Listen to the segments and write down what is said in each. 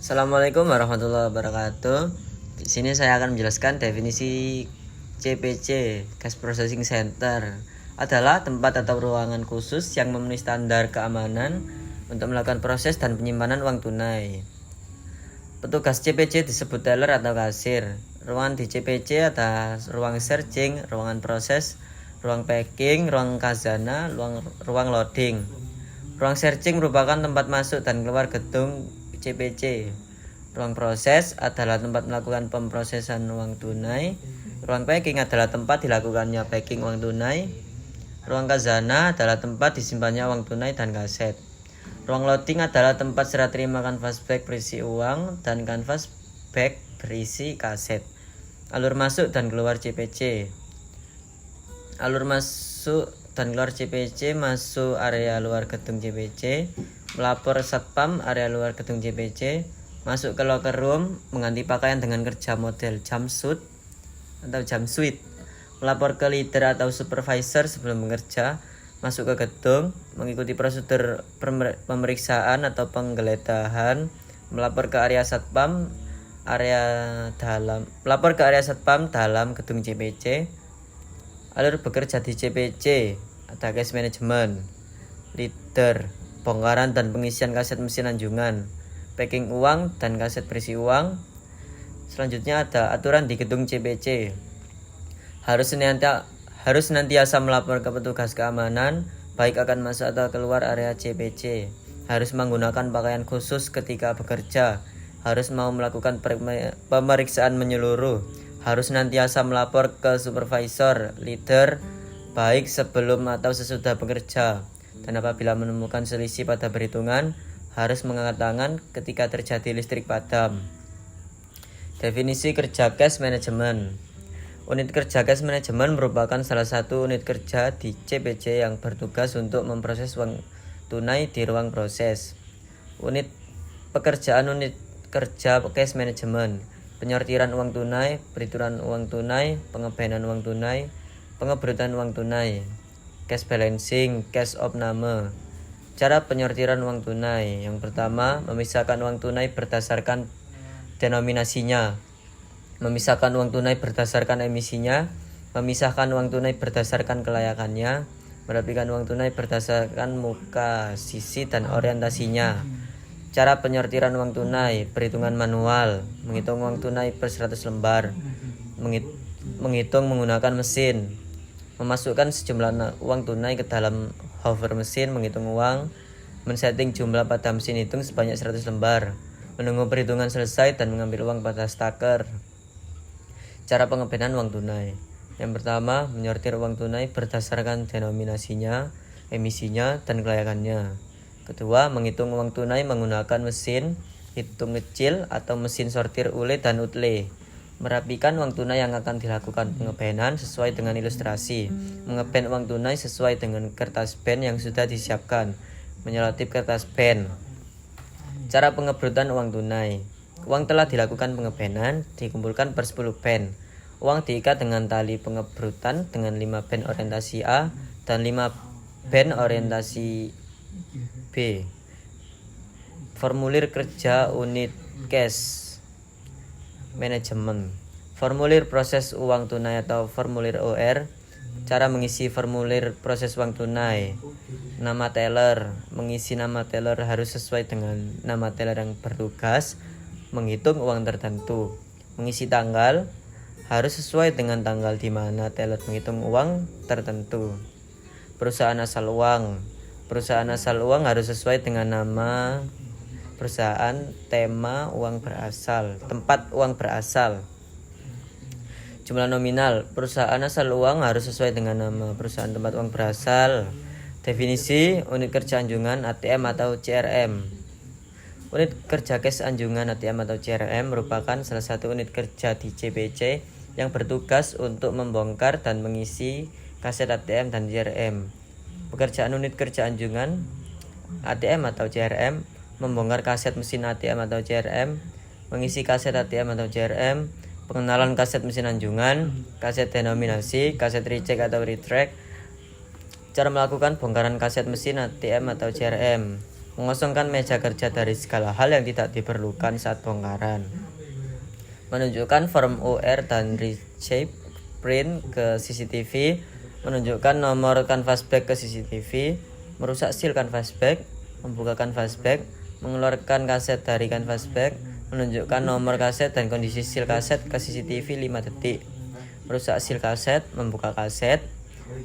Assalamualaikum warahmatullahi wabarakatuh. Di sini saya akan menjelaskan definisi CPC (Cash Processing Center) adalah tempat atau ruangan khusus yang memenuhi standar keamanan untuk melakukan proses dan penyimpanan uang tunai. Petugas CPC disebut teller atau kasir. Ruangan di CPC ada ruang searching, ruangan proses, ruang packing, ruang khazanah, ruang loading. Ruang searching merupakan tempat masuk dan keluar gedung CPC. Ruang proses adalah tempat melakukan pemrosesan uang tunai. Ruang packing adalah tempat dilakukannya packing uang tunai. Ruang khazanah adalah tempat disimpannya uang tunai dan kaset. Ruang loading adalah tempat serah terima kanvas bag berisi uang dan kanvas bag berisi kaset. Alur masuk dan keluar CPC. Alur masuk dan keluar CPC: masuk area luar gedung CPC, melapor satpam area luar gedung CPC, masuk ke locker room, mengganti pakaian dengan kerja model jumpsuit, melapor ke leader atau supervisor sebelum bekerja, masuk ke gedung, mengikuti prosedur pemeriksaan atau penggeledahan, melapor ke area satpam dalam gedung CPC. Alur bekerja di CPC ada cash management, leader, bongkaran dan pengisian kaset mesin anjungan, packing uang dan kaset berisi uang. Selanjutnya ada aturan di gedung CPC. Harus senantiasa melapor ke petugas keamanan baik akan masuk atau keluar area CPC. Harus menggunakan pakaian khusus ketika bekerja. Harus mau melakukan pemeriksaan menyeluruh. Harus senantiasa melapor ke supervisor, leader, baik sebelum atau sesudah bekerja. Dan apabila menemukan selisih pada perhitungan, harus mengangkat tangan ketika terjadi listrik padam. Definisi kerja cash management. Unit kerja cash management merupakan salah satu unit kerja di CPC yang bertugas untuk memproses uang tunai di ruang proses. Pekerjaan unit kerja cash management: penyortiran uang tunai, perhitungan uang tunai, pengebenan uang tunai, pengebrutan uang tunai, cash balancing, cash opname. Cara penyortiran uang tunai: yang pertama, memisahkan uang tunai berdasarkan denominasinya, memisahkan uang tunai berdasarkan emisinya, memisahkan uang tunai berdasarkan kelayakannya, merapikan uang tunai berdasarkan muka, sisi, dan orientasinya. Cara penyortiran uang tunai: perhitungan manual, menghitung uang tunai per 100 lembar, menghitung menggunakan mesin, memasukkan sejumlah uang tunai ke dalam hover mesin menghitung uang, men-setting jumlah pada mesin hitung sebanyak 100 lembar, menunggu perhitungan selesai dan mengambil uang pada staker. Cara pengebenan uang tunai: yang pertama, menyortir uang tunai berdasarkan denominasinya, emisinya, dan kelayakannya. Kedua, menghitung uang tunai menggunakan mesin hitung kecil atau mesin sortir ULE dan UTLE. Merapikan uang tunai yang akan dilakukan pengebenan sesuai dengan ilustrasi. Mengeben uang tunai sesuai dengan kertas ben yang sudah disiapkan. Menyelotip kertas ben. Cara pengebrutan uang tunai: uang telah dilakukan pengebenan dikumpulkan per 10 ben. Uang diikat dengan tali pengebrutan dengan 5 ben orientasi A dan 5 ben orientasi B. Formulir kerja unit cash management. Formulir proses uang tunai atau formulir OR. Cara mengisi formulir proses uang tunai: nama teller. Mengisi nama teller harus sesuai dengan nama teller yang bertugas menghitung uang tertentu. Mengisi tanggal harus sesuai dengan tanggal di mana teller menghitung uang tertentu. Perusahaan asal uang. Perusahaan asal uang harus sesuai dengan nama perusahaan, tema uang berasal, tempat uang berasal. Jumlah nominal. Perusahaan asal uang harus sesuai dengan nama perusahaan tempat uang berasal. Definisi unit kerja anjungan ATM atau CRM. Unit kerja cash anjungan ATM atau CRM merupakan salah satu unit kerja di CPC yang bertugas untuk membongkar dan mengisi kaset ATM dan CRM. Pekerjaan unit kerja anjungan ATM atau CRM: membongkar kaset mesin ATM atau CRM, mengisi kaset ATM atau CRM, pengenalan kaset mesin anjungan, kaset denominasi, kaset recheck atau retract. Cara melakukan bongkaran kaset mesin ATM atau CRM: Mengosongkan meja kerja dari segala hal yang tidak diperlukan saat bongkaran. Menunjukkan form UR dan reshape print ke CCTV. Menunjukkan nomor canvas back ke CCTV. Merusak seal canvas back. Membuka canvas back. Mengeluarkan kaset dari canvas back. Menunjukkan nomor kaset dan kondisi seal kaset ke CCTV 5 detik. Merusak seal kaset. Membuka kaset.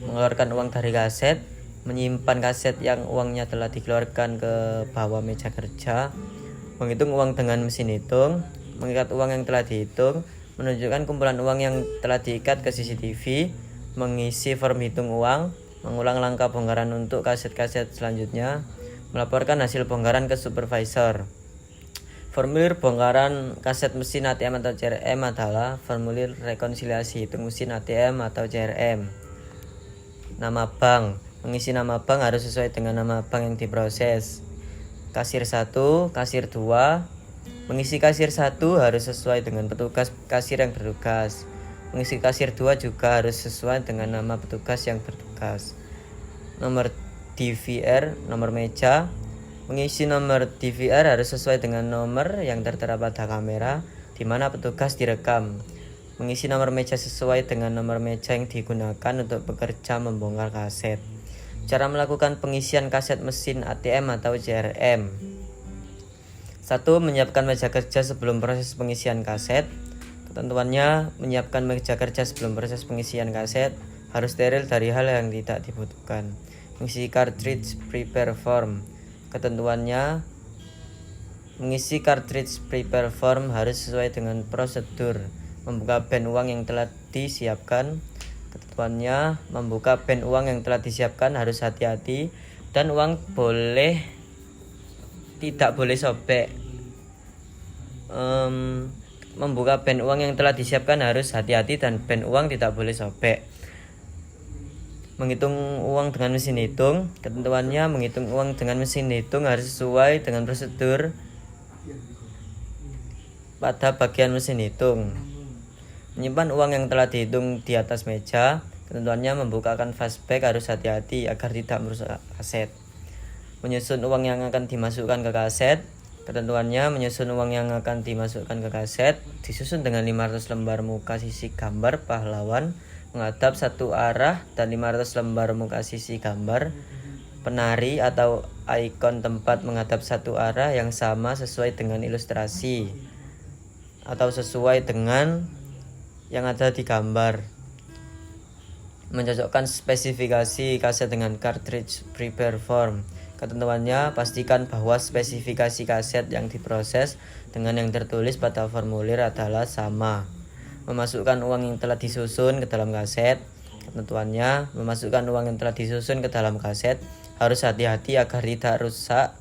Mengeluarkan uang dari kaset. Menyimpan kaset yang uangnya telah dikeluarkan ke bawah meja kerja. Menghitung uang dengan mesin hitung. Mengikat uang yang telah dihitung. Menunjukkan kumpulan uang yang telah diikat ke CCTV. Mengisi form hitung uang. Mengulang langkah bongkaran untuk kaset-kaset selanjutnya. Melaporkan hasil bongkaran ke supervisor. Formulir bongkaran kaset mesin ATM atau CRM adalah formulir rekonsiliasi hitung mesin ATM atau CRM. Nama bank. Mengisi nama bank harus sesuai dengan nama bank yang diproses. Kasir 1, kasir 2. Mengisi kasir 1 harus sesuai dengan petugas kasir yang bertugas. Mengisi kasir 2 juga harus sesuai dengan nama petugas yang bertugas. Nomor DVR, nomor meja. Mengisi nomor DVR harus sesuai dengan nomor yang tertera pada kamera di mana petugas direkam. Mengisi nomor meja sesuai dengan nomor meja yang digunakan untuk bekerja membongkar kaset. Cara melakukan pengisian kaset mesin ATM atau CRM. 1. Menyiapkan meja kerja sebelum proses pengisian kaset. Ketentuannya, menyiapkan meja kerja sebelum proses pengisian kaset harus steril dari hal yang tidak dibutuhkan. Mengisi cartridge prepare form. Ketentuannya, mengisi cartridge prepare form harus sesuai dengan prosedur. Membuka band uang yang telah disiapkan. Ketentuannya, membuka band uang yang telah disiapkan harus hati-hati dan uang tidak boleh sobek. Membuka band uang yang telah disiapkan harus hati-hati dan band uang tidak boleh sobek. Menghitung uang dengan mesin hitung. Ketentuannya, menghitung uang dengan mesin hitung harus sesuai dengan prosedur pada bagian mesin hitung. Menyimpan uang yang telah dihitung di atas meja. Ketentuannya, membuka canvas back harus hati-hati agar tidak merusak kaset. Menyusun uang yang akan dimasukkan ke kaset. Ketentuannya, menyusun uang yang akan dimasukkan ke kaset disusun dengan 500 lembar muka sisi gambar pahlawan menghadap satu arah dan 500 lembar muka sisi gambar penari atau ikon tempat menghadap satu arah yang sama sesuai dengan ilustrasi atau sesuai dengan yang ada di gambar. Mencocokkan spesifikasi kaset dengan cartridge prepare form. Ketentuannya, pastikan bahwa spesifikasi kaset yang diproses dengan yang tertulis pada formulir adalah sama. Memasukkan uang yang telah disusun ke dalam kaset. Ketentuannya, memasukkan uang yang telah disusun ke dalam kaset harus hati-hati agar tidak rusak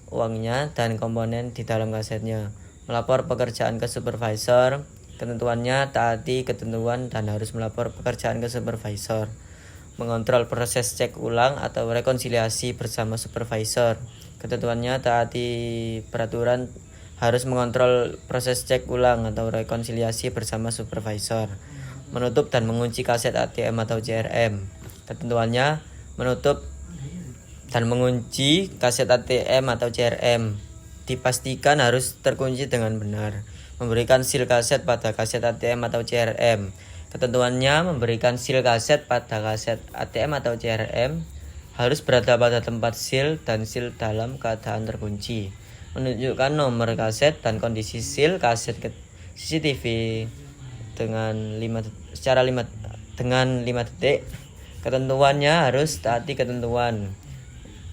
uangnya dan komponen di dalam kasetnya. Melapor pekerjaan ke supervisor. Ketentuannya, taati ketentuan dan harus melapor pekerjaan ke supervisor. Mengontrol proses cek ulang atau rekonsiliasi bersama supervisor. Ketentuannya, taati peraturan harus mengontrol proses cek ulang atau rekonsiliasi bersama supervisor. Menutup dan mengunci kaset ATM atau CRM. Ketentuannya, menutup dan mengunci kaset ATM atau CRM dipastikan harus terkunci dengan benar. Memberikan seal kaset pada kaset ATM atau CRM. Ketentuannya, memberikan seal kaset pada kaset ATM atau CRM harus berada pada tempat seal dan seal dalam keadaan terkunci. Menunjukkan nomor kaset dan kondisi seal kaset ke CCTV dengan 5 detik. Ketentuannya harus taati ketentuan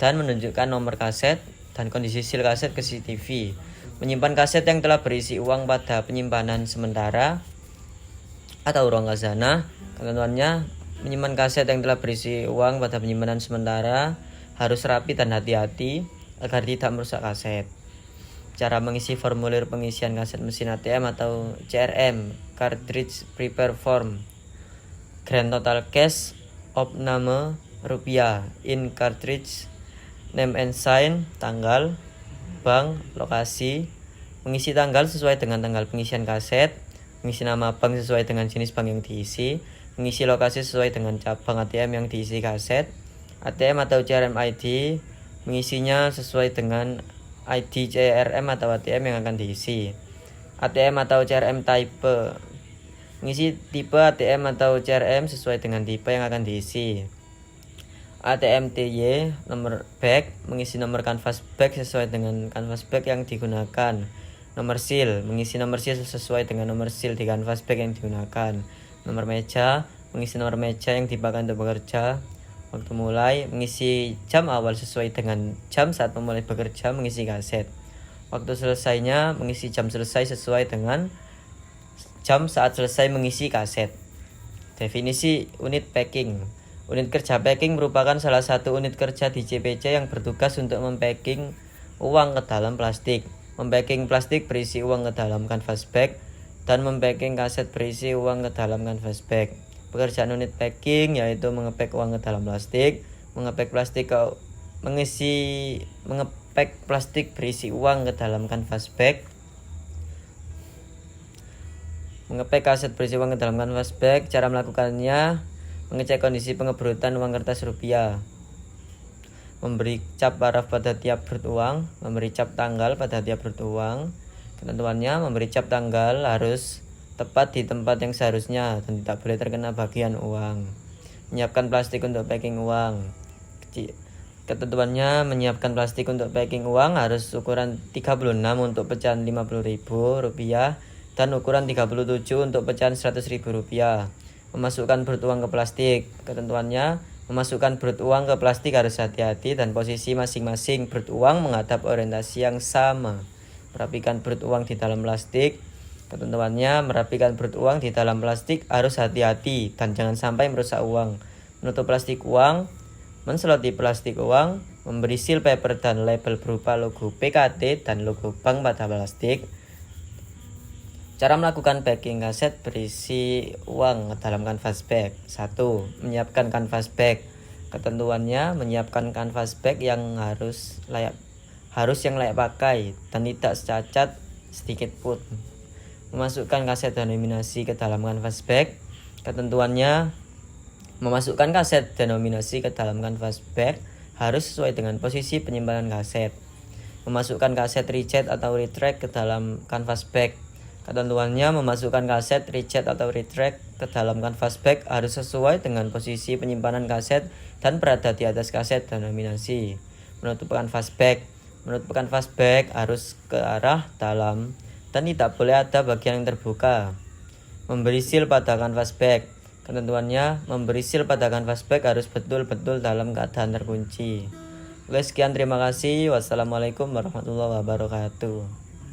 dan menunjukkan nomor kaset dan kondisi seal kaset ke CCTV. Menyimpan kaset yang telah berisi uang pada penyimpanan sementara atau ruang khazanah. Ketentuannya, menyimpan kaset yang telah berisi uang pada penyimpanan sementara harus rapi dan hati-hati agar tidak merusak kaset. Cara mengisi formulir pengisian kaset mesin ATM atau CRM. Cartridge prepare form. Grand total cash of nama rupiah in cartridge. Name and sign, tanggal, bank, lokasi. Mengisi tanggal sesuai dengan tanggal pengisian kaset. Mengisi nama bank sesuai dengan jenis bank yang diisi. Mengisi lokasi sesuai dengan cabang ATM yang diisi kaset. ATM atau CRM ID mengisinya sesuai dengan ID CRM atau ATM yang akan diisi. ATM atau CRM type, mengisi tipe ATM atau CRM sesuai dengan tipe yang akan diisi. ATM TY, nomor bag, mengisi nomor canvas bag sesuai dengan canvas bag yang digunakan. Nomor seal, mengisi nomor seal sesuai dengan nomor seal di canvas bag yang digunakan. Nomor meja, mengisi nomor meja yang dipakai untuk bekerja. Waktu mulai, mengisi jam awal sesuai dengan jam saat memulai bekerja, mengisi kaset. Waktu selesainya, mengisi jam selesai sesuai dengan jam saat selesai mengisi kaset. Definisi unit packing. Unit kerja packing merupakan salah satu unit kerja di CPC yang bertugas untuk mempacking uang ke dalam plastik, mempacking plastik berisi uang ke dalam canvas bag, dan mempacking kaset berisi uang ke dalam canvas bag. Pekerjaan unit packing yaitu mengepak uang ke dalam plastik, mengepak plastik berisi uang ke dalam canvas bag, mengepak kaset berisi uang ke dalam canvas bag. Cara melakukannya: mengecek kondisi pengebrutan uang kertas rupiah, memberi cap paraf pada tiap brut uang, memberi cap tanggal pada tiap brut uang. Ketentuannya: memberi cap tanggal harus tepat di tempat yang seharusnya dan tidak boleh terkena bagian uang. Menyiapkan plastik untuk packing uang. Ketentuannya: menyiapkan plastik untuk packing uang harus ukuran 36 untuk pecahan Rp50.000 dan ukuran 37 untuk pecahan Rp100.000. Memasukkan brut uang ke plastik. Ketentuannya: memasukkan brut uang ke plastik harus hati-hati dan posisi masing-masing brut uang menghadap orientasi yang sama. Merapikan brut uang di dalam plastik. Ketentuannya: merapikan brut uang di dalam plastik harus hati-hati dan jangan sampai merusak uang. Menutup plastik uang, menseloti plastik uang, memberi seal paper dan label berupa logo PKT dan logo bank pada plastik. Cara melakukan packing kaset berisi uang ke dalam canvas bag. 1. Menyiapkan canvas bag. Ketentuannya: menyiapkan canvas bag yang harus yang layak pakai dan tidak cacat sedikit pun. Memasukkan kaset denominasi ke dalam canvas bag. Ketentuannya: memasukkan kaset denominasi ke dalam canvas bag harus sesuai dengan posisi penyimpanan kaset. Memasukkan kaset rejet atau retract ke dalam canvas bag. Ketentuannya: memasukkan kaset rejet atau retract ke dalam canvas bag harus sesuai dengan posisi penyimpanan kaset dan berada di atas kaset denominasi. Menutup canvas bag. Menutup canvas bag harus ke arah dalam dan tidak boleh ada bagian yang terbuka. Memberi seal pada canvas bag. Ketentuannya: memberi seal pada canvas bag harus betul-betul dalam keadaan terkunci. Oke, sekian, terima kasih. Wassalamualaikum warahmatullahi wabarakatuh.